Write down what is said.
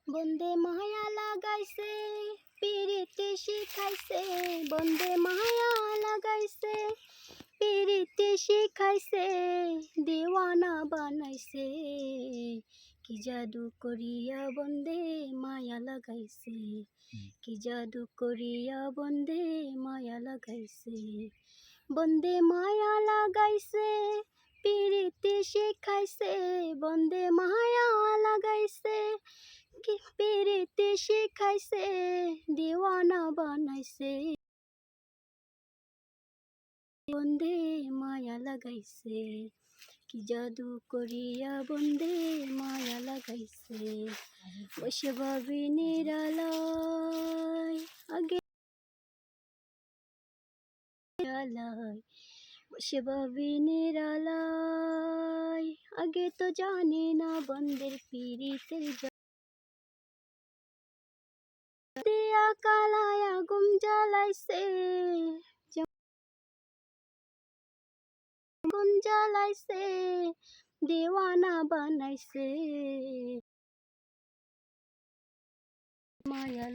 বন্দে মায়া লাগাইছে পিরিতি শিখাইছে, বন্দে মায়া লাগাইছে পিরিতি শিখাইছে, দিওয়ানা বানাইছে। কি জাদু করিয়া বন্দে মায়া লাগাইছে, কি জাদু করিয়া বন্দে মায়া লাগাইছে। বন্দে মায়া লাগাইছে পিরিতি শিখাইছে, বন্দে মায়া লাগাইছে কি পিরিতি শিখাইছে, দিওয়ানা বানাইছে। বন্দে মায়া লাগাইছে, কি জাদু করিয়া বন্দে মায়া লাগাইছে। বসে ভাবি নিরালায় আগে আলায়, বসে ভাবি নিরালায় আগে তো জানি না বন্দের পিরিতের দিয়া কালায় আগুন জ্বালাইছে, আগুন জ্বালাইছে, দিওয়ানা বানাইছে। মায়া